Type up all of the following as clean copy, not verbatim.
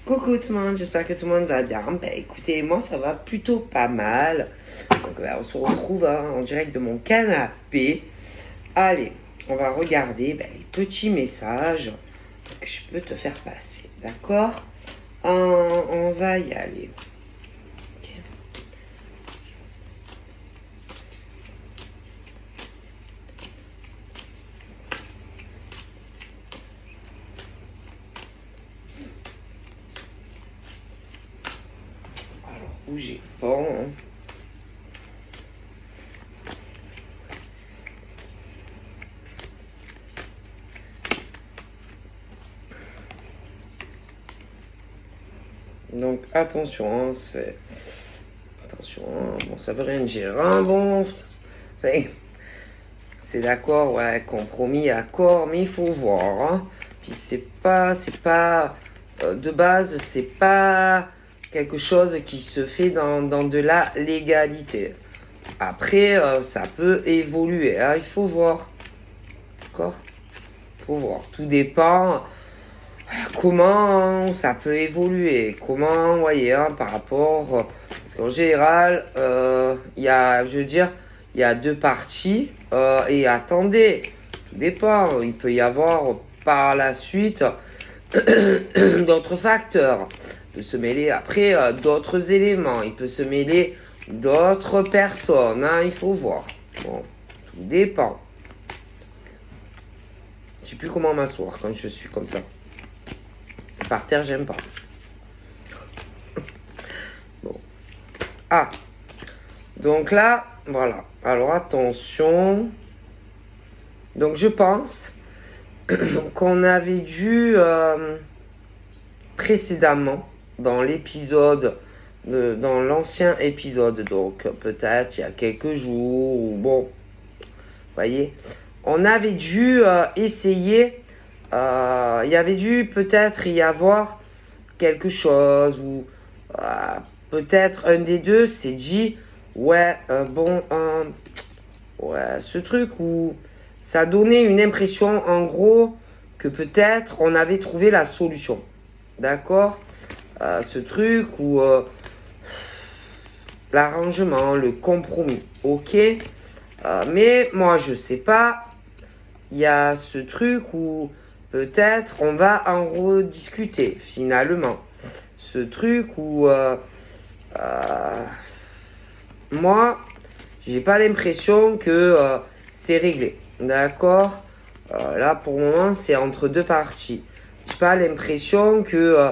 Coucou tout le monde, j'espère que tout le monde va bien. Écoutez, moi ça va plutôt pas mal. Donc on se retrouve en direct de mon canapé. Allez, on va regarder les petits messages que je peux te faire passer. D'accord? On va y aller. Ok. Alors, bougez pas. Hein. Donc attention, attention, bon ça veut rien dire, bon, enfin, c'est d'accord, ouais, compromis, accord, mais il faut voir, hein. Puis c'est pas, de base, c'est pas quelque chose qui se fait dans de la légalité. Après, ça peut évoluer, hein, il faut voir, d'accord? Il faut voir, tout dépend comment ça peut évoluer, comment, vous voyez, hein, par rapport, parce qu'en général, il y a, je veux dire, il y a deux parties, et attendez, tout dépend, il peut y avoir par la suite d'autres facteurs, il peut se mêler après d'autres éléments, il peut se mêler d'autres personnes, hein, il faut voir, bon, tout dépend. Je sais plus comment m'asseoir quand je suis comme ça. Par terre, j'aime pas. Bon. Ah. Donc là, voilà. Alors attention. Donc je pense qu'on avait dû précédemment dans l'épisode, dans l'ancien épisode, donc peut-être il y a quelques jours, ou bon, vous voyez, on avait dû essayer. Il y avait dû peut-être y avoir quelque chose ou peut-être un des deux s'est dit ouais ouais ce truc où ça donnait une impression en gros que peut-être on avait trouvé la solution, d'accord, ce truc où l'arrangement, le compromis, ok, mais moi je sais pas, il y a ce truc où peut-être on va en rediscuter finalement. Ce truc où moi, j'ai pas l'impression que c'est réglé. D'accord, là pour le moment, c'est entre deux parties. J'ai pas l'impression que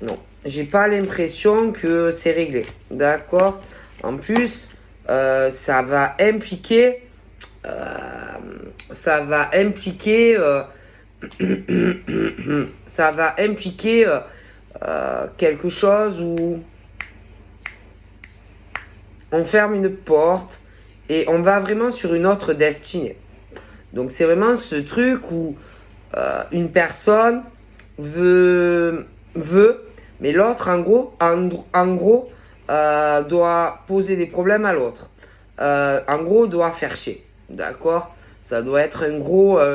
non, j'ai pas l'impression que c'est réglé. D'accord. En plus, ça va impliquer ça va impliquer ça va impliquer quelque chose où on ferme une porte et on va vraiment sur une autre destinée. Donc c'est vraiment ce truc où une personne veut, mais l'autre en gros doit poser des problèmes à l'autre. En gros doit faire chier, d'accord. Ça doit être un gros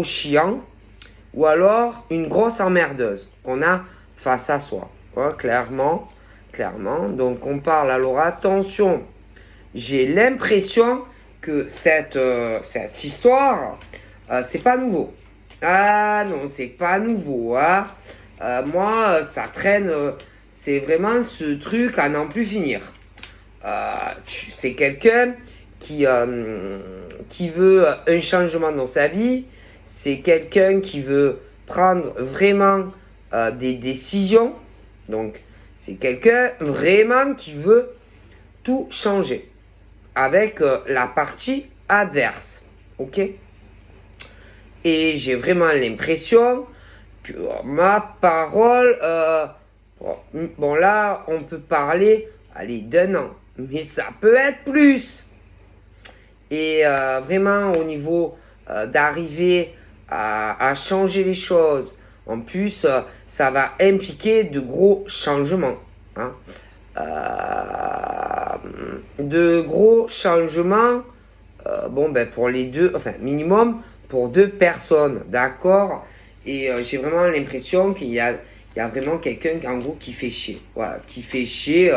chiant, ou alors une grosse emmerdeuse qu'on a face à soi, ouais, clairement. Donc on parle, alors attention, j'ai l'impression que cette histoire, c'est pas nouveau. Ah non, c'est pas nouveau, hein. Moi, ça traîne, c'est vraiment ce truc à n'en plus finir. C'est quelqu'un qui veut un changement dans sa vie, c'est quelqu'un qui veut prendre vraiment des décisions, donc c'est quelqu'un vraiment qui veut tout changer avec la partie adverse, ok? Et j'ai vraiment l'impression que ma parole, bon là on peut parler, allez, d'un an, mais ça peut être plus. Et vraiment au niveau d'arriver à changer les choses, en plus ça va impliquer de gros changements, hein. De gros changements, pour les deux, enfin minimum pour deux personnes, d'accord. Et j'ai vraiment l'impression qu'il y a vraiment quelqu'un en gros qui fait chier. Voilà, qui fait chier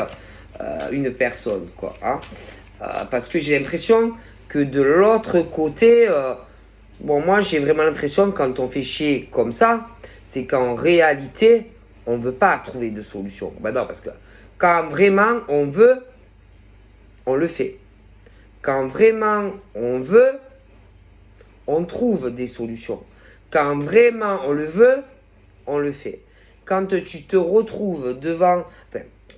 une personne, quoi. Hein. Parce que j'ai l'impression que de l'autre côté, bon, moi j'ai vraiment l'impression que quand on fait chier comme ça, c'est qu'en réalité, on ne veut pas trouver de solution. Ben non, parce que quand vraiment on veut, on le fait. Quand vraiment on veut, on trouve des solutions. Quand vraiment on le veut, on le fait. Quand tu te retrouves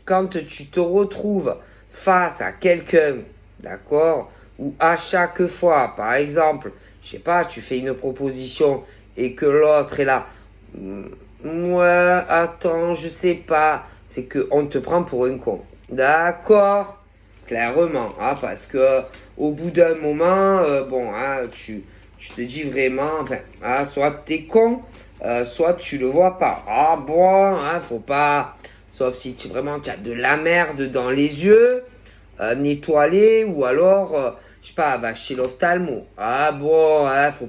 quand tu te retrouves face à quelqu'un, d'accord, ou à chaque fois, par exemple, je sais pas, tu fais une proposition et que l'autre est là, ouais, attends, je sais pas, c'est qu'on te prend pour un con. D'accord, clairement, hein, parce que au bout d'un moment, bon, hein, tu te dis vraiment, enfin, hein, soit t'es con, soit tu le vois pas. Ah bon, hein, faut pas, sauf si vraiment tu as de la merde dans les yeux, nettoyer, ou alors, je sais pas, va chez l'ophtalmo. Ah bon, hein, faut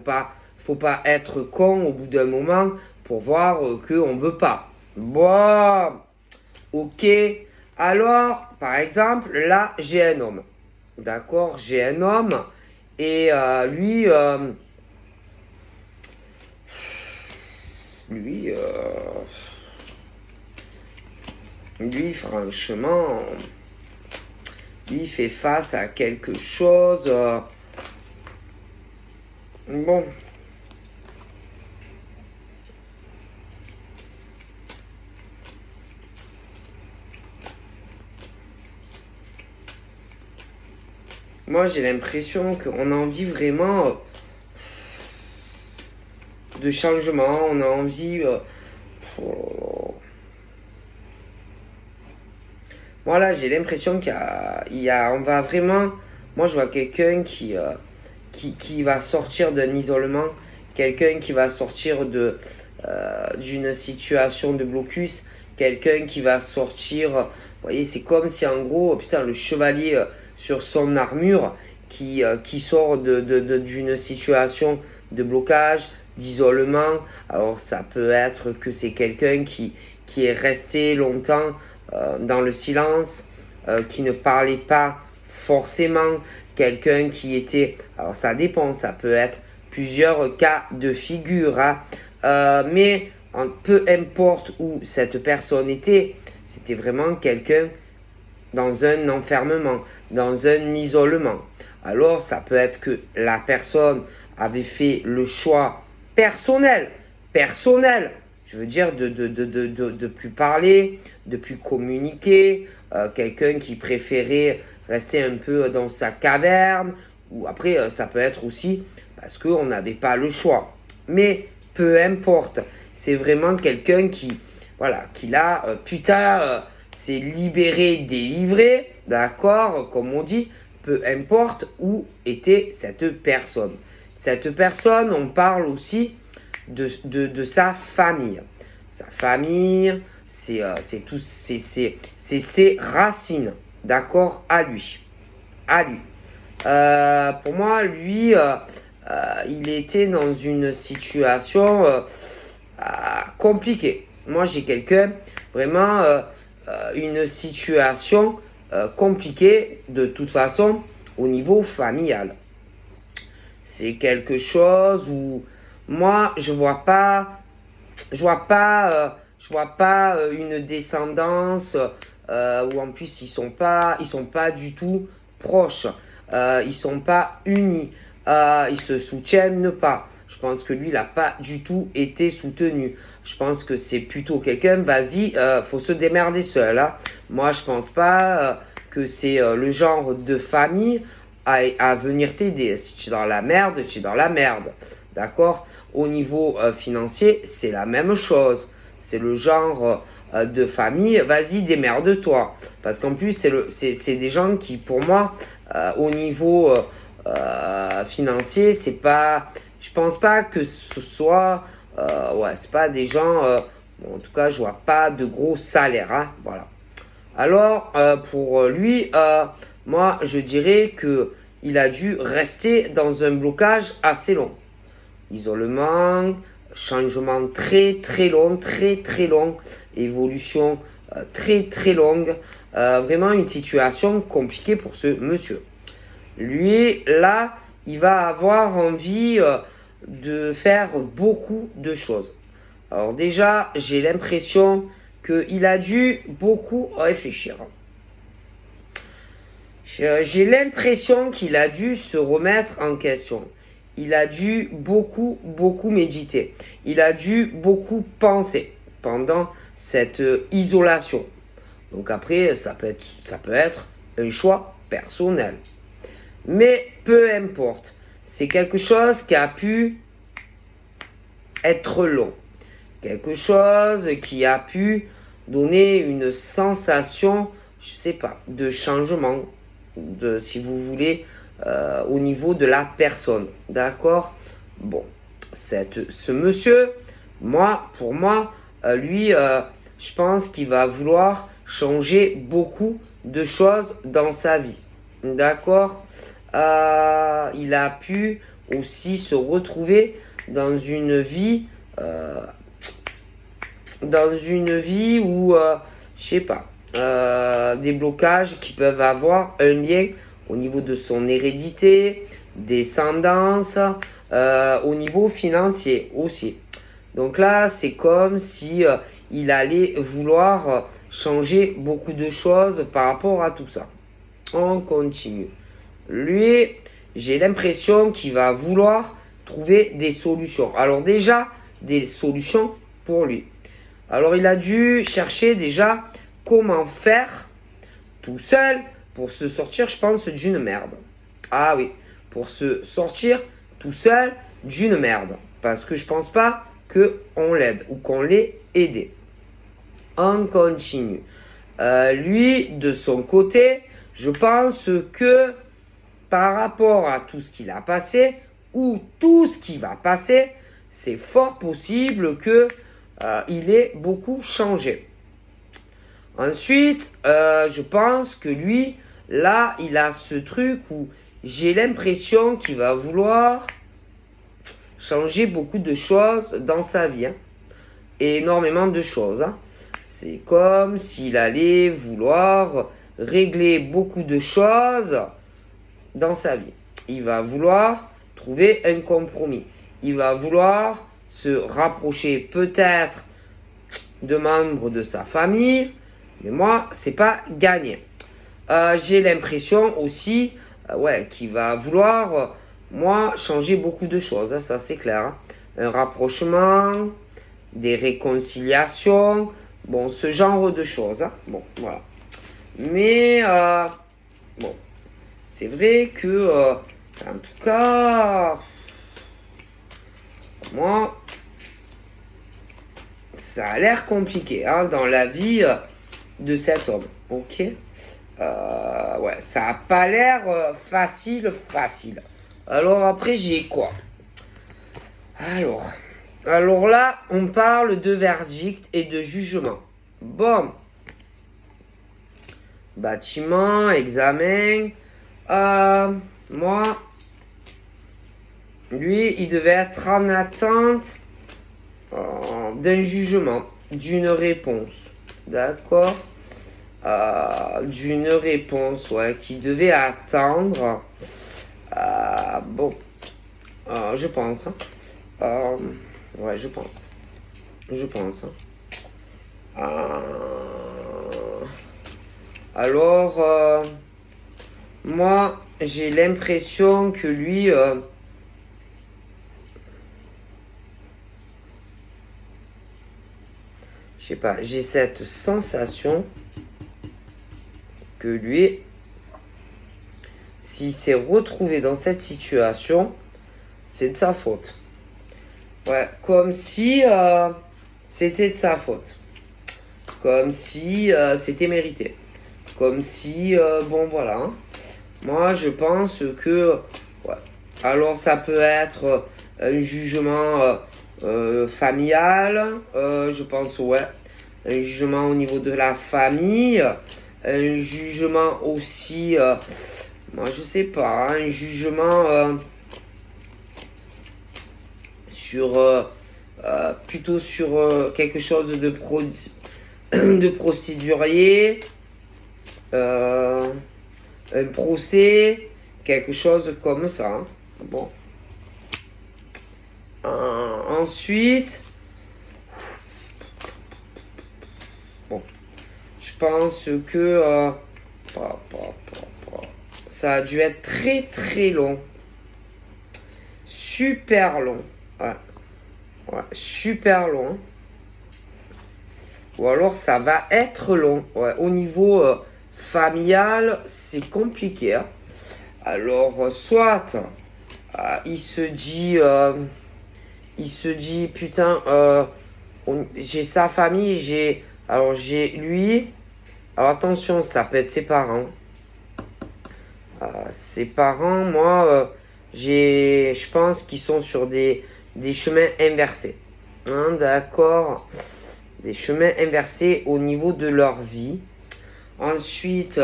pas être con au bout d'un moment pour voir qu'on veut pas. Bon, ok. Alors, par exemple, là, j'ai un homme. D'accord, j'ai un homme et lui, lui, franchement, lui fait face à quelque chose. Bon, moi j'ai l'impression qu'on a envie vraiment de changement, on a envie. Voilà, j'ai l'impression on va vraiment. Moi, je vois quelqu'un qui va sortir d'un isolement, quelqu'un qui va sortir d'une situation de blocus, quelqu'un qui va sortir. Vous voyez, c'est comme si en gros, putain, le chevalier sur son armure qui sort d'une situation de blocage, d'isolement. Alors, ça peut être que c'est quelqu'un qui est resté longtemps dans le silence, qui ne parlait pas forcément, quelqu'un qui était... Alors ça dépend, ça peut être plusieurs cas de figure, hein. Mais peu importe où cette personne était, c'était vraiment quelqu'un dans un enfermement, dans un isolement. Alors ça peut être que la personne avait fait le choix personnel, je veux dire de plus parler, de plus communiquer, quelqu'un qui préférait rester un peu dans sa caverne, ou après ça peut être aussi parce qu'on n'avait pas le choix. Mais peu importe, c'est vraiment quelqu'un qui là, putain, s'est libéré, délivré, d'accord, comme on dit, peu importe où était cette personne. Cette personne, on parle aussi de sa famille. Sa famille, c'est ses racines, d'accord, à lui. À lui. Pour moi, lui, il était dans une situation compliquée. Moi, j'ai quelqu'un, vraiment, une situation compliquée de toute façon au niveau familial. C'est quelque chose où moi, je vois pas une descendance où en plus ils sont pas du tout proches, ils sont pas unis, ils se soutiennent pas. Je pense que lui, il n'a pas du tout été soutenu. Je pense que c'est plutôt quelqu'un, vas-y, faut se démerder seul. Hein. Moi, je pense pas que c'est le genre de famille à venir t'aider. Si tu es dans la merde, tu es dans la merde. D'accord? Au niveau financier, c'est la même chose. C'est le genre de famille, vas-y, démerde-toi. Parce qu'en plus, c'est des gens qui, pour moi, au niveau financier, c'est pas... Je pense pas que ce soit... ouais, c'est pas des gens... bon, en tout cas, je vois pas de gros salaires. Hein, voilà. Alors, pour lui, moi, je dirais que il a dû rester dans un blocage assez long. Isolement, changement très très long, évolution très longue, vraiment une situation compliquée pour ce monsieur. Lui, là, il va avoir envie de faire beaucoup de choses. Alors déjà, j'ai l'impression qu'il a dû beaucoup réfléchir. J'ai l'impression qu'il a dû se remettre en question. Il a dû beaucoup méditer. Il a dû beaucoup penser pendant cette isolation. Donc après, ça peut être un choix personnel. Mais peu importe. C'est quelque chose qui a pu être long. Quelque chose qui a pu donner une sensation, je sais pas, de changement, si vous voulez, au niveau de la personne. D'accord? Bon, ce monsieur, pour moi, lui, je pense qu'il va vouloir changer beaucoup de choses dans sa vie. D'accord? Il a pu aussi se retrouver dans une vie où, je sais pas, des blocages qui peuvent avoir un lien au niveau de son hérédité, descendance, au niveau financier aussi. Donc là, c'est comme si il allait vouloir changer beaucoup de choses par rapport à tout ça. On continue. Lui, j'ai l'impression qu'il va vouloir trouver des solutions. Alors déjà, des solutions pour lui. Alors il a dû chercher déjà comment faire tout seul pour se sortir, je pense, d'une merde. Ah oui, pour se sortir tout seul d'une merde. Parce que je pense pas qu'on l'aide ou qu'on l'ait aidé. On continue. Lui, de son côté, je pense que par rapport à tout ce qu'il a passé ou tout ce qui va passer, c'est fort possible que il ait beaucoup changé. Ensuite, je pense que lui, là, il a ce truc où j'ai l'impression qu'il va vouloir changer beaucoup de choses dans sa vie. Hein. Énormément de choses. Hein. C'est comme s'il allait vouloir régler beaucoup de choses dans sa vie. Il va vouloir trouver un compromis. Il va vouloir se rapprocher peut-être de membres de sa famille. Mais moi, c'est pas gagné. J'ai l'impression aussi qu'il va vouloir, changer beaucoup de choses. Hein, ça, c'est clair. Hein. Un rapprochement, des réconciliations, bon, ce genre de choses. Hein. Bon, voilà. Mais, bon, c'est vrai que, en tout cas, moi, ça a l'air compliqué hein, dans la vie de cet homme. Ok. Ça a pas l'air facile. Alors après, j'ai quoi? Alors là, on parle de verdict et de jugement. Bon. Bâtiment, examen. Moi, lui, il devait être en attente d'un jugement, d'une réponse. D'accord? D'une réponse, qui devait attendre. Je pense. Je pense. Alors, moi, j'ai l'impression que lui, je sais pas, j'ai cette sensation que lui, s'il s'est retrouvé dans cette situation, c'est de sa faute. Ouais, comme si c'était de sa faute. Comme si c'était mérité. Comme si, voilà. Hein. Moi, je pense que, alors ça peut être un jugement familial, je pense, un jugement au niveau de la famille, un jugement aussi, moi je sais pas, un jugement sur plutôt sur quelque chose de, de procédurier, un procès, quelque chose comme ça. Hein. Bon. Ensuite, bon, je pense que ça a dû être très très long. Super long. Ouais. Ouais, super long. Ou alors ça va être long. Ouais, au niveau familial, c'est compliqué. Hein. Alors, soit il se dit, putain, j'ai sa famille, alors j'ai lui. Alors attention, ça peut être ses parents. Ses parents, moi, je pense qu'ils sont sur des chemins inversés. Hein, d'accord. Des chemins inversés au niveau de leur vie. Ensuite,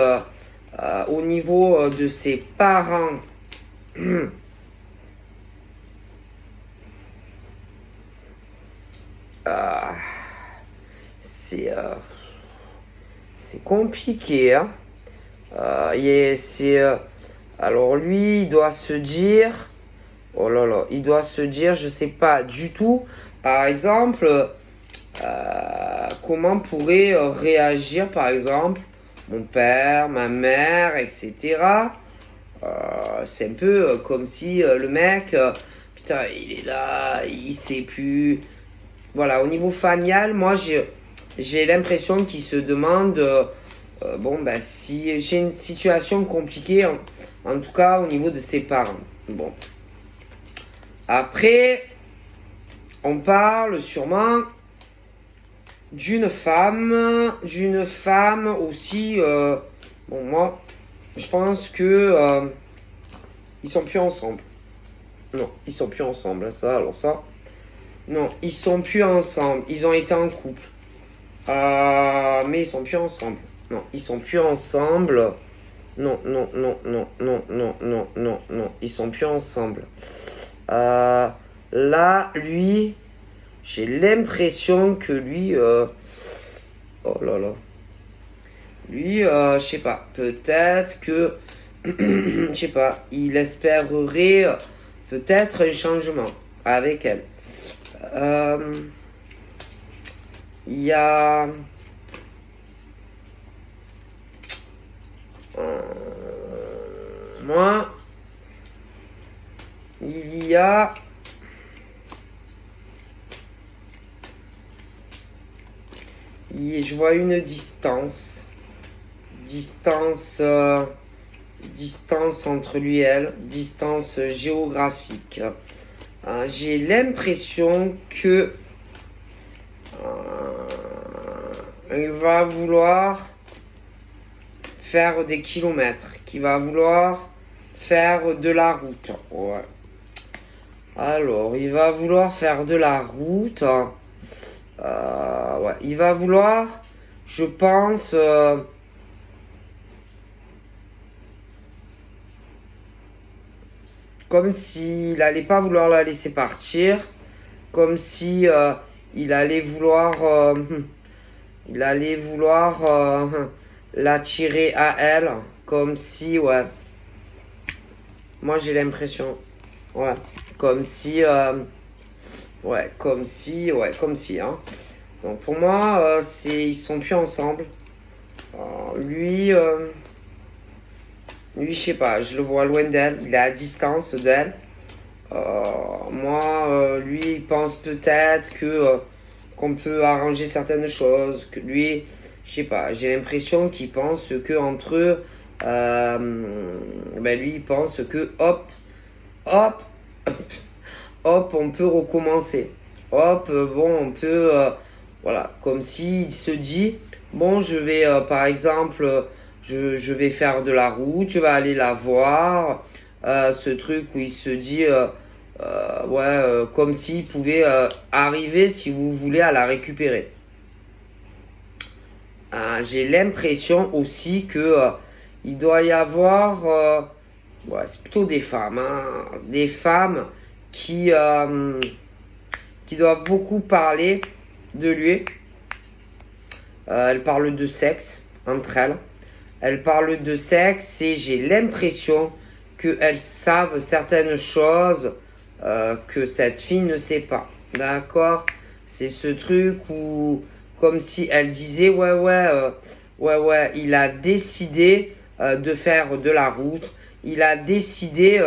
au niveau de ses parents, c'est compliqué. Hein. Alors lui, il doit se dire, oh là là, il doit se dire, je sais pas du tout, par exemple, comment pourrait réagir, par exemple, mon père, ma mère, etc. C'est un peu comme si le mec, putain, il est là, il sait plus. Voilà, au niveau familial, moi, j'ai l'impression qu'il se demande, bon, ben, si j'ai une situation compliquée, en tout cas au niveau de ses parents. Bon. Après, on parle sûrement d'une femme aussi. Bon, moi, je pense que ils sont plus ensemble. Non, ils sont plus ensemble. Ça, alors ça. Non, ils sont plus ensemble. Ils ont été en couple. Mais ils sont plus ensemble. Non, ils sont plus ensemble. Non, non, non, non, non, non, non, non, non. Ils sont plus ensemble. Là, lui, j'ai l'impression que lui... oh là là. Lui, je sais pas. Peut-être que... je sais pas. Il espérerait peut-être un changement avec elle. Il y a... moi, il y a... je vois une distance. Distance entre lui et elle. Distance géographique. J'ai l'impression que... il va vouloir faire des kilomètres, qu'il va vouloir faire de la route. Ouais. Alors, il va vouloir faire de la route. Ouais. Il va vouloir, je pense, comme s'il n'allait pas vouloir la laisser partir, comme si il allait vouloir l'attirer à elle, comme si, ouais. Moi, j'ai l'impression, ouais, comme si, comme si, hein. Donc pour moi, ils sont plus ensemble. Lui, je sais pas, je le vois loin d'elle, il est à distance d'elle. Moi, lui, il pense peut-être que qu'on peut arranger certaines choses, que lui, je sais pas, j'ai l'impression qu'il pense que entre eux, lui, il pense que hop, hop, hop, on peut recommencer. Hop, bon, on peut, voilà, comme s'il se dit, bon, je vais, par exemple, je vais faire de la route, je vais aller la voir. Ce truc où il se dit, comme s'il pouvait arriver, si vous voulez, à la récupérer. J'ai l'impression aussi que il doit y avoir, c'est plutôt des femmes, hein, des femmes qui qui doivent beaucoup parler de lui. Elles parlent de sexe entre elles. Elles parlent de sexe et j'ai l'impression qu'elles savent certaines choses que cette fille ne sait pas. D'accord? C'est ce truc où, comme si elle disait, ouais, il a décidé de faire de la route. Il a décidé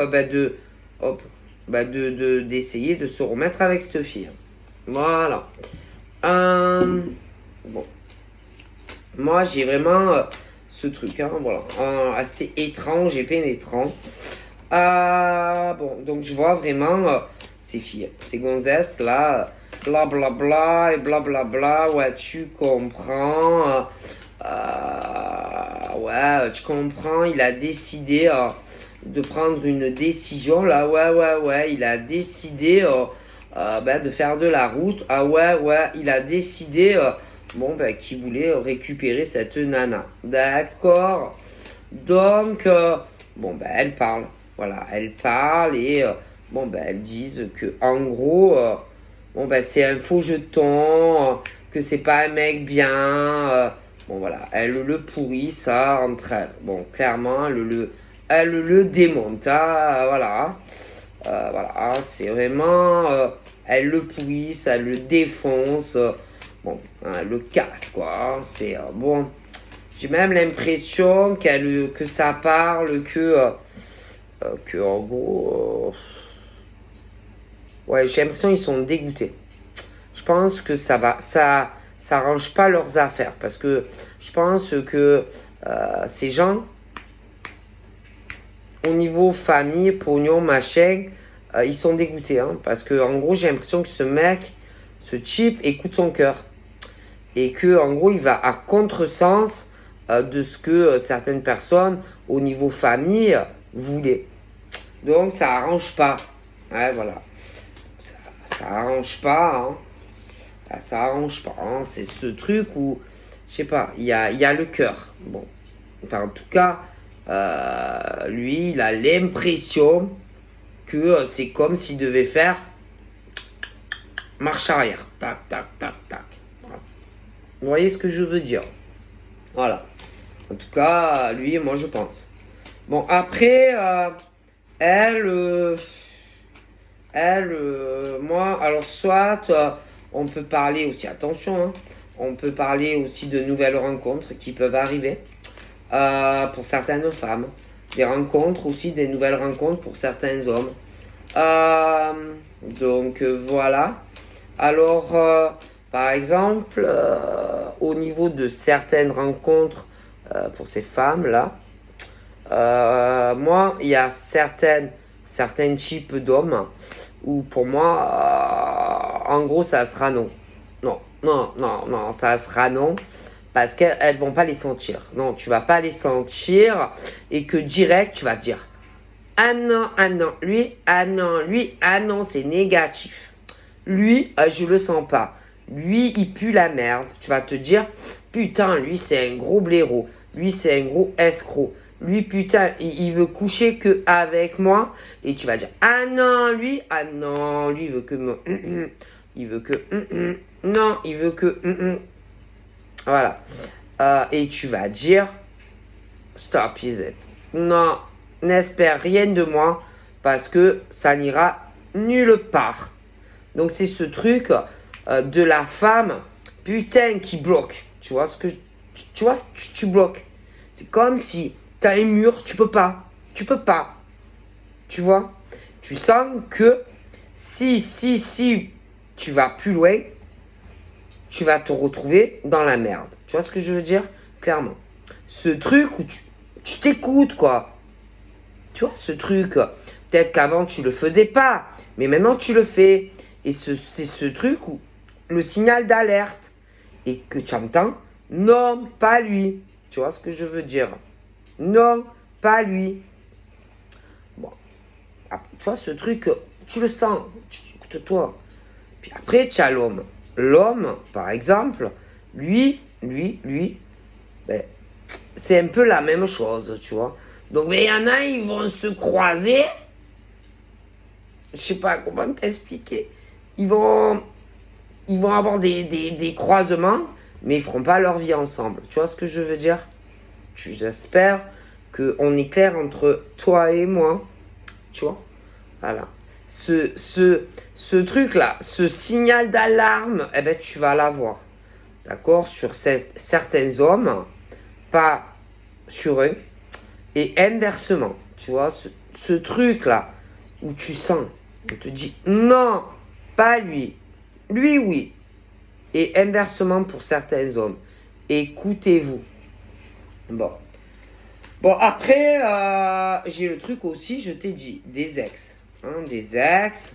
d'essayer de se remettre avec cette fille. Voilà. Bon. Moi, j'ai vraiment ce truc, hein, voilà, assez étrange et pénétrant. Bon, donc je vois vraiment ces filles, ces gonzesses là, blablabla et blablabla, ouais, tu comprends, ouais, tu comprends, il a décidé de prendre une décision là, ouais, il a décidé de faire de la route, ouais, il a décidé qui voulait récupérer cette nana. D'accord. Donc, elle parle. Voilà, elle parle et elles disent que en gros, c'est un faux jeton, que c'est pas un mec bien. Elles le pourrissent ça entre elles. Bon, clairement, elles le démontent. Voilà, c'est vraiment, elles le pourrissent, elles le défoncent. Le casse quoi. C'est bon. J'ai même l'impression que ça parle que en gros. Ouais, j'ai l'impression qu'ils sont dégoûtés. Je pense que ça arrange pas leurs affaires parce que je pense que ces gens, au niveau famille, pognon, machin, ils sont dégoûtés, hein, parce que en gros j'ai l'impression que ce mec, ce type écoute son cœur. Et que en gros il va à contresens de ce que certaines personnes au niveau famille voulaient. Donc ça arrange pas. Ouais, voilà. Ça arrange pas. Hein. Ça arrange pas. Hein. C'est ce truc où, je sais pas, il y a le cœur. Bon. Enfin en tout cas, lui il a l'impression que c'est comme s'il devait faire marche arrière. Tac, tac, tac, tac. Vous voyez ce que je veux dire? Voilà. En tout cas, lui, moi, je pense. Bon, après, moi, alors soit, on peut parler aussi, attention, hein, on peut parler aussi de nouvelles rencontres qui peuvent arriver pour certaines femmes. Des rencontres aussi, des nouvelles rencontres pour certains hommes. Donc, voilà. Alors, par exemple, au niveau de certaines rencontres pour ces femmes-là, moi, il y a certains types d'hommes où pour moi, en gros, ça sera non. Non, ça sera non. Parce qu'elles vont pas les sentir. Non, tu vas pas les sentir et que direct, tu vas dire ah non, lui, c'est négatif. Lui, je le sens pas. Lui, il pue la merde. Tu vas te dire, putain, lui, c'est un gros blaireau. Lui, c'est un gros escroc. Lui, putain, il veut coucher que avec moi. Et tu vas dire, ah non, lui, il veut que me... il veut que... non, il veut que... Voilà. Et tu vas dire, stop, Isette. Non, n'espère rien de moi parce que ça n'ira nulle part. Donc, c'est ce truc... de la femme, putain, qui bloque. Tu vois ce que tu bloques. C'est comme si t'as un mur, tu peux pas. Tu vois? Tu sens que si tu vas plus loin, tu vas te retrouver dans la merde. Tu vois ce que je veux dire? Clairement. Ce truc où tu t'écoutes, quoi. Tu vois, ce truc, peut-être qu'avant tu le faisais pas, mais maintenant tu le fais. Et c'est ce truc où le signal d'alerte et que tu entends, non, pas lui. Tu vois ce que je veux dire? Non, pas lui. Bon, tu vois ce truc, tu le sens, écoute-toi. Puis après, tu as l'homme. L'homme, par exemple, lui, c'est un peu la même chose, tu vois. Donc, mais il y en a, ils vont se croiser. Je sais pas comment t'expliquer. ils vont avoir des croisements, mais ils feront pas leur vie ensemble. Tu vois ce que je veux dire? J'espère qu'on est clair entre toi et moi. Tu vois? Voilà. Ce truc-là, ce signal d'alarme, eh ben, tu vas l'avoir. D'accord? Sur certains hommes, pas sur eux. Et inversement, tu vois, ce truc-là, où tu sens, on te dit non, pas lui. Lui, oui. Et inversement pour certains hommes. Écoutez-vous. Bon. Bon, après, j'ai le truc aussi, je t'ai dit, des ex. Des ex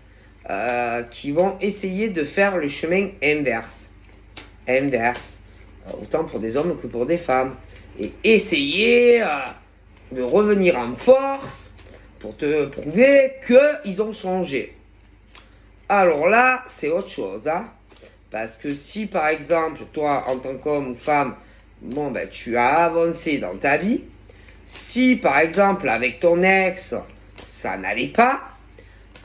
qui vont essayer de faire le chemin inverse. Autant pour des hommes que pour des femmes. Et essayer de revenir en force pour te prouver qu'ils ont changé. Alors là, c'est autre chose. Parce que si, par exemple, toi, en tant qu'homme ou femme, bon, ben, tu as avancé dans ta vie, si, par exemple, avec ton ex, ça n'allait pas,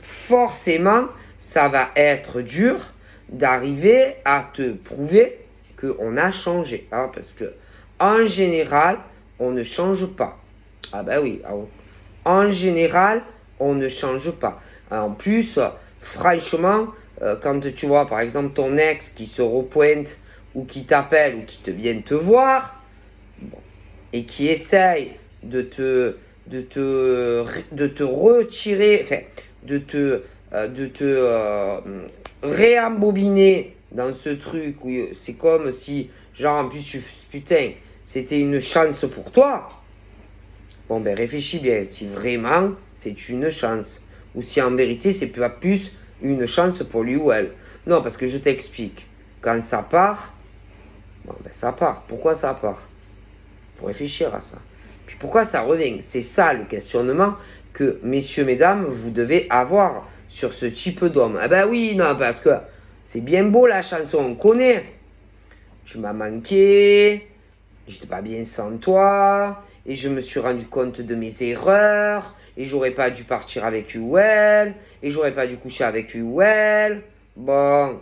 forcément, ça va être dur d'arriver à te prouver qu'on a changé. Parce que, en général, on ne change pas. Ah ben oui, en général, on ne change pas. En plus, franchement, quand tu vois par exemple ton ex qui se repointe ou qui t'appelle ou qui te vient te voir, bon, et qui essaye de te retirer, enfin, de te réembobiner dans ce truc où c'est comme si, genre en plus, putain, c'était une chance pour toi. Bon ben réfléchis bien, si vraiment c'est une chance, ou si en vérité c'est pas plus une chance pour lui ou elle. Non, parce que je t'explique, quand ça part, bon ben ça part. Pourquoi ça part? Faut réfléchir à ça. Puis pourquoi ça revient? C'est ça le questionnement que messieurs, mesdames, vous devez avoir sur ce type d'homme. Ah ben oui, non, parce que c'est bien beau la chanson, on connaît. Tu m'as manqué, j'étais pas bien sans toi, et je me suis rendu compte de mes erreurs, et j'aurais pas dû partir avec lui ou elle, et j'aurais pas dû coucher avec lui ou elle. Bon,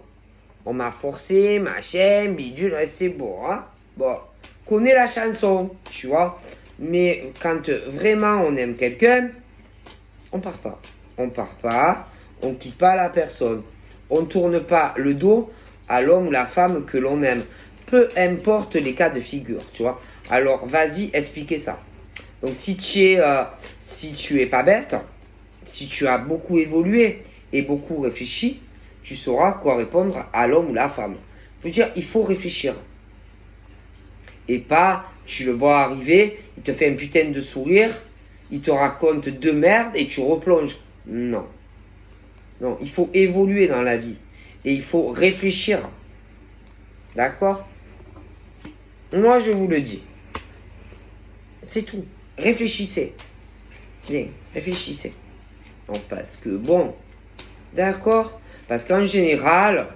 on m'a forcé, machin, bidule, c'est beau, Bon, connais la chanson, tu vois. Mais quand vraiment on aime quelqu'un, on part pas. On quitte pas la personne. On tourne pas le dos à l'homme ou la femme que l'on aime. Peu importe les cas de figure, tu vois. Alors, vas-y, expliquez ça. Donc, si tu es pas bête, si tu as beaucoup évolué et beaucoup réfléchi, tu sauras quoi répondre à l'homme ou la femme. Je veux dire, il faut réfléchir. Et pas, tu le vois arriver, il te fait un putain de sourire, il te raconte de merde et tu replonges. Non. Non, il faut évoluer dans la vie. Et il faut réfléchir. D'accord? Moi, je vous le dis. C'est tout. Réfléchissez. Bien, réfléchissez. Non, parce que, bon, d'accord? Parce qu'en général,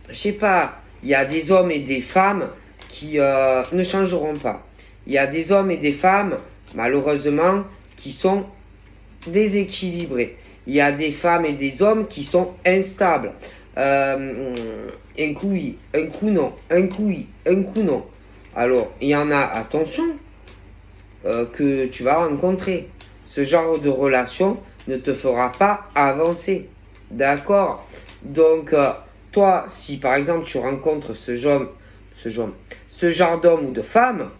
je sais pas, il y a des hommes et des femmes qui ne changeront pas. Il y a des hommes et des femmes, malheureusement, qui sont déséquilibrés. Il y a des femmes et des hommes qui sont instables. Un coup oui, un coup non, un coup oui, un coup non. Alors, il y en a, attention, que tu vas rencontrer. Ce genre de relation ne te fera pas avancer. D'accord? Donc, toi, si par exemple tu rencontres ce genre d'homme ou de femme,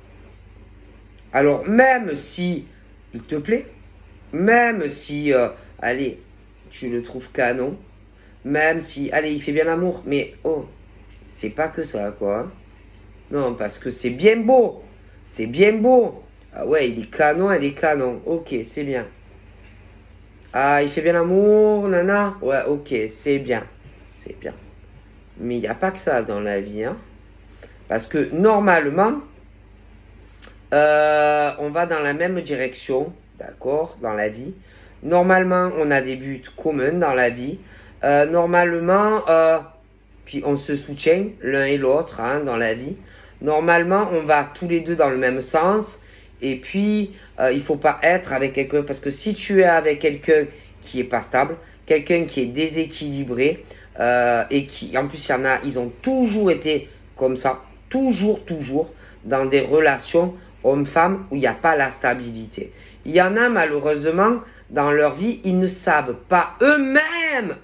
alors même si il te plaît, même si, allez, tu le trouves canon, même si, allez, il fait bien l'amour, mais oh, c'est pas que ça, quoi. Non, parce que c'est bien beau, c'est bien beau. Ah ouais, il est canon, elle est canon, ok, c'est bien. Ah, il fait bien l'amour, nana, ouais, ok, c'est bien, c'est bien. Mais il n'y a pas que ça dans la vie, Parce que normalement, on va dans la même direction, d'accord, dans la vie. Normalement, on a des buts communs dans la vie. Normalement, puis on se soutient l'un et l'autre dans la vie. Normalement, on va tous les deux dans le même sens. Et puis, il faut pas être avec quelqu'un. Parce que si tu es avec quelqu'un qui est pas stable, quelqu'un qui est déséquilibré et qui, en plus, il y en a, ils ont toujours été comme ça, toujours, dans des relations homme-femme où il n'y a pas la stabilité. Il y en a, malheureusement, dans leur vie, ils ne savent pas eux-mêmes,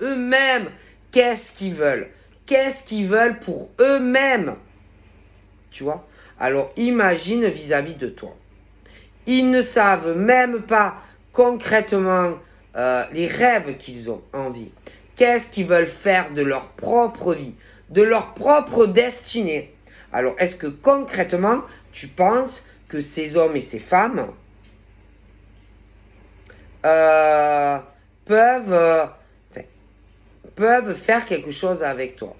qu'est-ce qu'ils veulent. Qu'est-ce qu'ils veulent pour eux-mêmes. Tu vois? Alors, imagine vis-à-vis de toi. Ils ne savent même pas concrètement les rêves qu'ils ont envie. Qu'est-ce qu'ils veulent faire de leur propre vie, de leur propre destinée. Alors, est-ce que concrètement, tu penses que ces hommes et ces femmes peuvent faire quelque chose avec toi?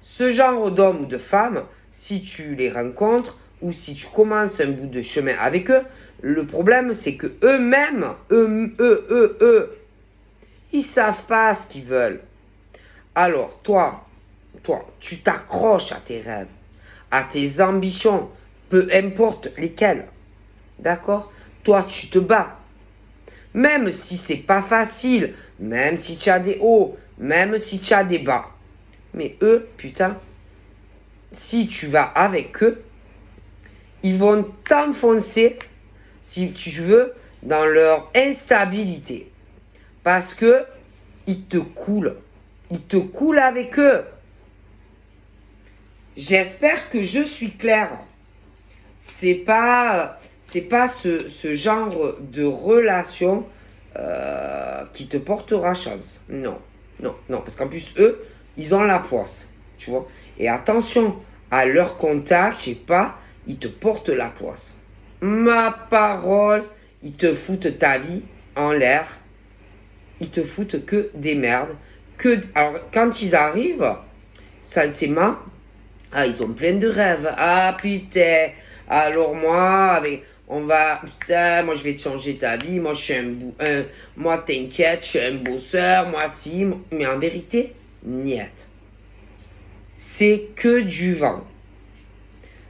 Ce genre d'hommes ou de femmes, si tu les rencontres ou si tu commences un bout de chemin avec eux, le problème c'est que eux-mêmes, ils savent pas ce qu'ils veulent. Alors toi, tu t'accroches à tes rêves, à tes ambitions, peu importe lesquelles. D'accord? Toi, tu te bats. Même si c'est pas facile, même si tu as des hauts, même si tu as des bas. Mais eux, putain, si tu vas avec eux, ils vont t'enfoncer, si tu veux, dans leur instabilité. Parce que ils te coulent. Ils te coulent avec eux. J'espère que je suis claire. C'est pas ce genre de relation qui te portera chance. Non, parce qu'en plus, eux, ils ont la poisse, tu vois. Et attention à leur contact, je sais pas, ils te portent la poisse. Ma parole, ils te foutent ta vie en l'air. Ils te foutent que des merdes. Alors, quand ils arrivent, ça c'est marrant. Ah, ils ont plein de rêves. Ah, putain. Alors moi, putain, moi je vais te changer ta vie. Moi je suis moi t'inquiète, je suis un bosseur. Moi team. Mais en vérité, niet. C'est que du vent.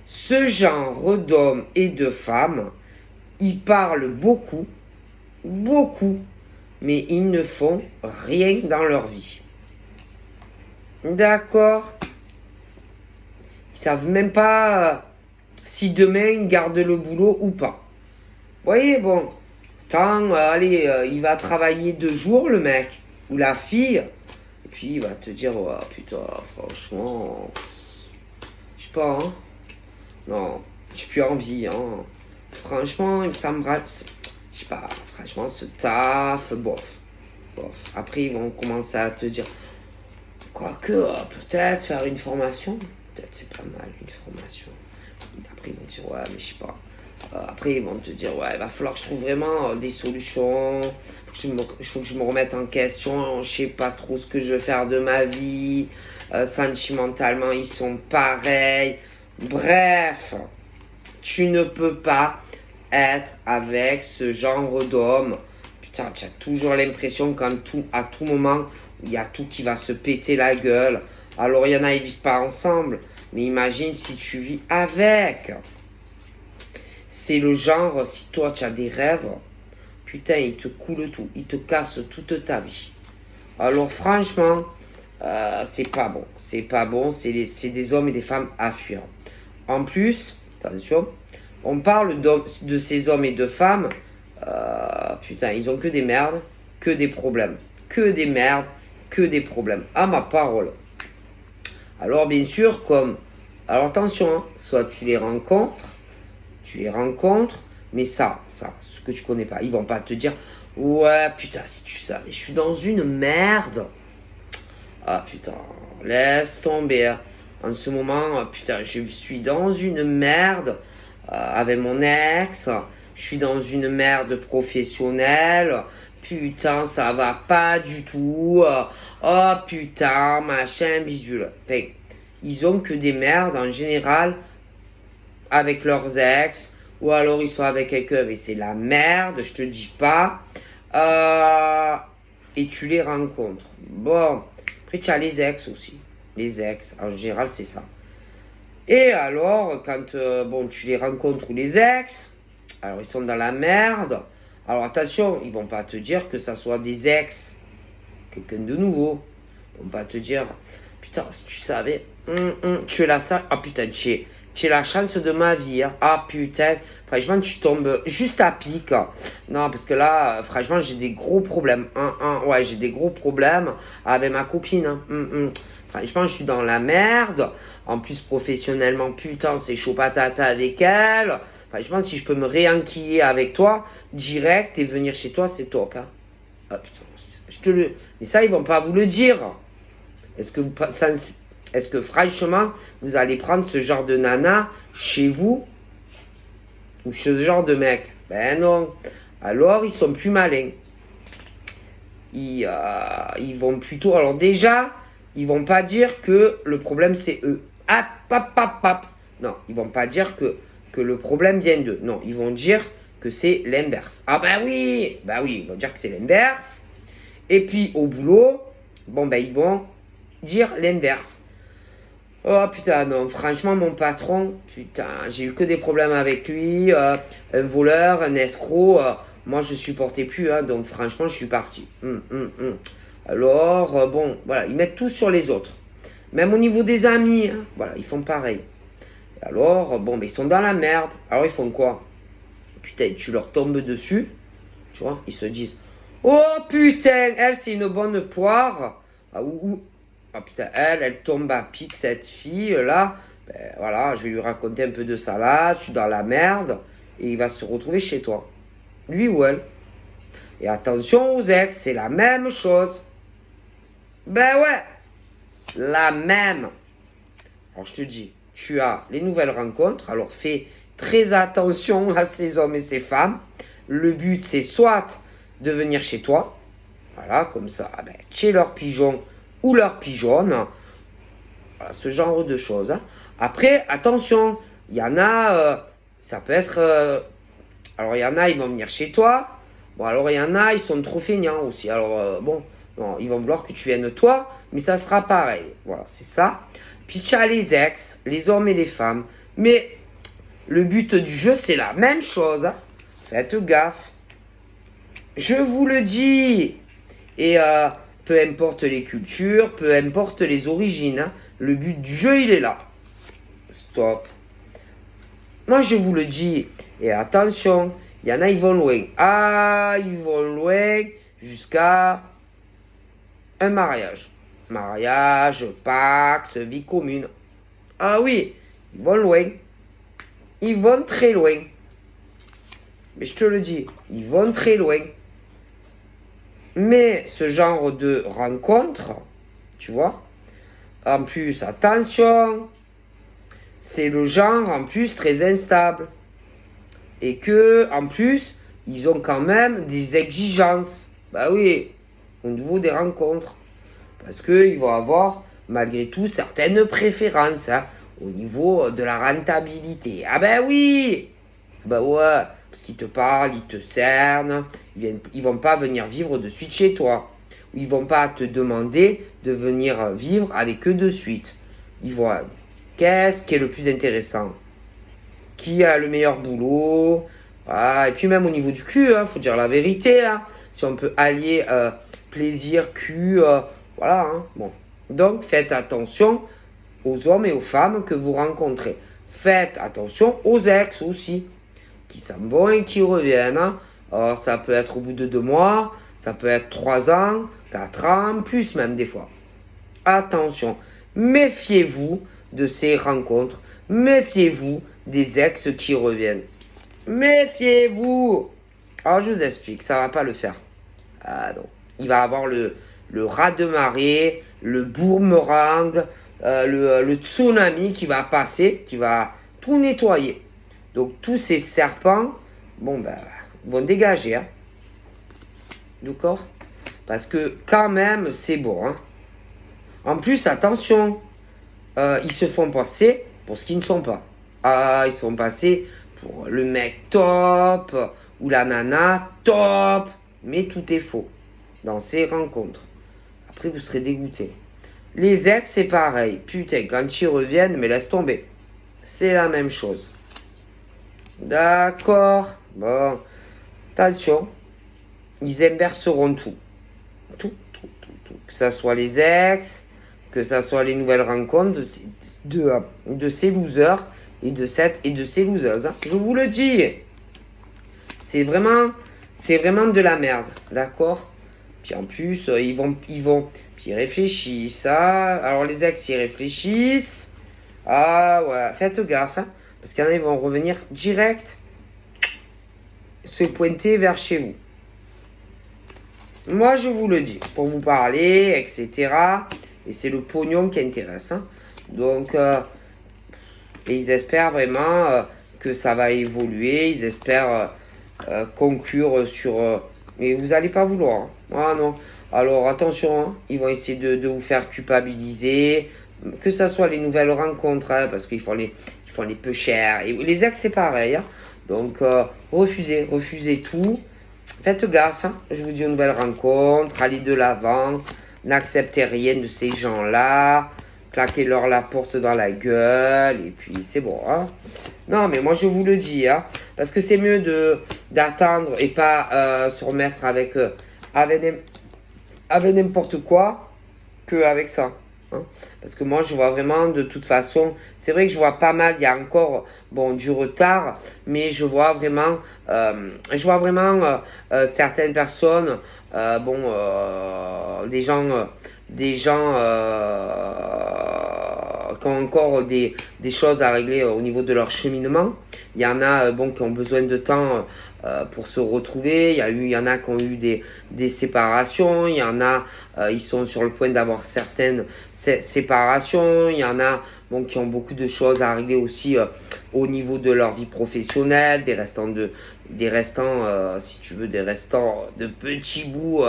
Ce genre d'hommes et de femmes, ils parlent beaucoup, mais ils ne font rien dans leur vie. D'accord? Ils savent même pas si demain ils gardent le boulot ou pas. Vous voyez, bon, il va travailler 2 jours le mec ou la fille, et puis il va te dire, oh, putain, franchement, je sais pas, hein. Non, j'ai plus envie, hein. Franchement, ça me rate. Je sais pas, franchement, ce taf, bof. Après, ils vont commencer à te dire, quoique, peut-être faire une formation. Peut-être c'est pas mal, une formation. Après, ils vont te dire, ouais, mais je sais pas. Après, ils vont te dire, ouais, il va falloir que je trouve vraiment des solutions. Il faut que je me remette en question. Je sais pas trop ce que je veux faire de ma vie. Sentimentalement, ils sont pareils. Bref, tu ne peux pas être avec ce genre d'homme. Putain, tu as toujours l'impression à tout moment, il y a tout qui va se péter la gueule. Alors, il y en a, ils vivent pas ensemble. Mais imagine si tu vis avec. C'est le genre, si toi, tu as des rêves, putain, il te coule tout. Il te casse toute ta vie. Alors, franchement, c'est pas bon. C'est pas bon. C'est des hommes et des femmes à fuir. En plus, attention, on parle de ces hommes et de femmes. Putain, ils ont que des merdes, que des problèmes. Que des merdes, que des problèmes. À ma parole. Alors, bien sûr, alors attention, hein, soit tu les rencontres, mais ça, ce que tu connais pas. Ils vont pas te dire, ouais, putain, si tu savais, je suis dans une merde. Ah, putain, laisse tomber. En ce moment, putain, je suis dans une merde avec mon ex. Je suis dans une merde professionnelle. Putain, ça va pas du tout. Oh putain, machin, bidule. Enfin, ils ont que des merdes en général avec leurs ex. Ou alors ils sont avec quelqu'un, mais c'est la merde, je te dis pas. Et tu les rencontres. Bon, après tu as les ex aussi. Les ex, en général, c'est ça. Et alors, quand tu les rencontres ou les ex, alors ils sont dans la merde. Alors attention, ils vont pas te dire que ça soit des ex, quelqu'un de nouveau. Ils vont pas te dire, putain, si tu savais, tu es là, ça, ah putain, tu es la chance de ma vie, hein. Ah putain, franchement, tu tombes juste à pic. Non, parce que là, franchement, j'ai des gros problèmes. Ouais, j'ai des gros problèmes avec ma copine. Franchement, je suis dans la merde. En plus, professionnellement, putain, c'est chaud patata avec elle. Franchement, si je peux me réenquiller avec toi, direct, et venir chez toi, c'est top. Hein. Ah putain, je te le... Mais ça, ils vont pas vous le dire. Est-ce que, est-ce que franchement, vous allez prendre ce genre de nana chez vous? Ou ce genre de mec? Ben non. Alors, ils sont plus malins. Ils vont plutôt... Alors déjà, ils vont pas dire que le problème, c'est eux. Non, ils vont pas dire que le problème vient d'eux. Non, ils vont dire que c'est l'inverse. Ah ben oui, ils vont dire que c'est l'inverse. Et puis au boulot, bon ben ils vont dire l'inverse. Oh putain, non, franchement mon patron, putain, j'ai eu que des problèmes avec lui, un voleur, un escroc, moi je supportais plus, hein, donc franchement je suis parti. Alors, bon, voilà, ils mettent tout sur les autres. Même au niveau des amis, hein, voilà, ils font pareil. Alors, bon, mais ils sont dans la merde. Alors, ils font quoi? Putain, tu leur tombes dessus. Tu vois, ils se disent, oh putain, elle, c'est une bonne poire. Ah putain, elle tombe à pic, cette fille-là. Ben, voilà, je vais lui raconter un peu de salade. Je suis dans la merde. Et il va se retrouver chez toi. Lui ou elle. Et attention aux ex, c'est la même chose. Ben ouais, la même. Alors, je te dis, tu as les nouvelles rencontres, alors fais très attention à ces hommes et ces femmes. Le but, c'est soit de venir chez toi, voilà, comme ça, ben, chez leur pigeon ou leur pigeonne, voilà, ce genre de choses. Hein. Après, attention, il y en a, ça peut être... alors, il y en a, ils vont venir chez toi. Bon, alors, il y en a, ils sont trop feignants aussi. Alors, bon, non, ils vont vouloir que tu viennes toi, mais ça sera pareil. Voilà, c'est ça. Puis tu as les ex, les hommes et les femmes. Mais le but du jeu, c'est la même chose. Hein. Faites gaffe. Je vous le dis. Et peu importe les cultures, peu importe les origines, hein, le but du jeu, il est là. Stop. Moi, je vous le dis. Et attention, il y en a, ils vont loin. Ah, ils vont loin jusqu'à un mariage. Mariage, Pax, vie commune. Ah oui, ils vont loin. Ils vont très loin. Mais je te le dis, ils vont très loin. Mais ce genre de rencontre, tu vois, en plus, attention, c'est le genre en plus très instable. Et que, en plus, ils ont quand même des exigences. Bah oui, au niveau des rencontres. Parce qu'ils vont avoir, malgré tout, certaines préférences hein, au niveau de la rentabilité. Ah ben oui. Ben ouais, parce qu'ils te parlent, ils te cernent. Ils vont pas venir vivre de suite chez toi. Ils vont pas te demander de venir vivre avec eux de suite. Ils voient qu'est-ce qui est le plus intéressant. Qui a le meilleur boulot. Ah, et puis même au niveau du cul, faut dire la vérité. Hein, si on peut allier plaisir, cul... voilà, hein. Bon. Donc, faites attention aux hommes et aux femmes que vous rencontrez. Faites attention aux ex aussi, qui s'en vont et qui reviennent. Hein. Alors, ça peut être au bout de 2 mois, ça peut être 3 ans, 4 ans, plus même des fois. Attention, méfiez-vous de ces rencontres. Méfiez-vous des ex qui reviennent. Méfiez-vous. Alors, je vous explique, ça ne va pas le faire. Ah non. Il va avoir le raz de marée, le boomerang, le tsunami qui va passer, qui va tout nettoyer. Donc tous ces serpents, bon ben, vont dégager. Hein. D'accord? Parce que quand même, c'est bon. Hein. En plus, attention, ils se font passer pour ce qu'ils ne sont pas. Ah, ils sont passés pour le mec top ou la nana top. Mais tout est faux dans ces rencontres. Après, vous serez dégoûté. Les ex, c'est pareil. Putain, quand ils reviennent, mais laisse tomber. C'est la même chose. D'accord. Bon. attention, ils inverseront tout. Tout. Que ce soit les ex, que ce soit les nouvelles rencontres de ces losers et de ces losers. Hein. Je vous le dis, c'est vraiment de la merde, d'accord? Puis en plus, puis ils réfléchissent. Ah, alors les ex, ils réfléchissent. Ah ouais, faites gaffe, hein, parce qu'il y en a, ils vont revenir direct, se pointer vers chez vous. Moi, je vous le dis, pour vous parler, etc. Et c'est le pognon qui intéresse. Hein. Donc, et ils espèrent vraiment que ça va évoluer. Ils espèrent conclure sur... mais vous n'allez pas vouloir. Hein. Ah non. Alors, attention, hein, ils vont essayer de vous faire culpabiliser. Que ce soit les nouvelles rencontres, hein, parce qu'ils font les peu chers. Et les ex, c'est pareil. Hein. Donc, refusez tout. Faites gaffe, hein. Je vous dis une nouvelle rencontre, allez de l'avant, n'acceptez rien de ces gens-là, claquez-leur la porte dans la gueule, et puis c'est bon. Hein. Non, mais moi je vous le dis, hein, parce que c'est mieux d'attendre et pas se remettre avec n'importe quoi qu'avec ça. Hein. Parce que moi je vois vraiment de toute façon, c'est vrai que je vois pas mal, il y a encore du retard, mais je vois vraiment certaines personnes, des gens qui ont encore des choses à régler au niveau de leur cheminement. Il y en a qui ont besoin de temps pour se retrouver. Il y en a qui ont eu des séparations. Il y en a, ils sont sur le point d'avoir certaines séparations. Il y en a qui ont beaucoup de choses à régler aussi au niveau de leur vie professionnelle, des restants, si tu veux, des restants de petits bouts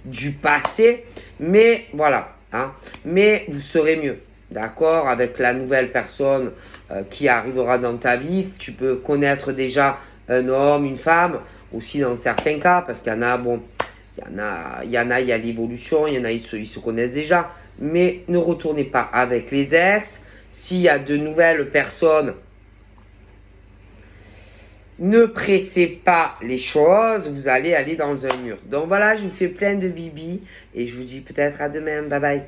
du passé. Mais voilà, hein. Mais vous serez mieux, d'accord, avec la nouvelle personne qui arrivera dans ta vie. Si tu peux connaître déjà un homme, une femme, aussi dans certains cas, parce qu'il y en a, il y a l'évolution, il y en a, ils se connaissent déjà. Mais ne retournez pas avec les ex. S'il y a de nouvelles personnes, ne pressez pas les choses, vous allez aller dans un mur. Donc voilà, je vous fais plein de bibi et je vous dis peut-être à demain. Bye bye.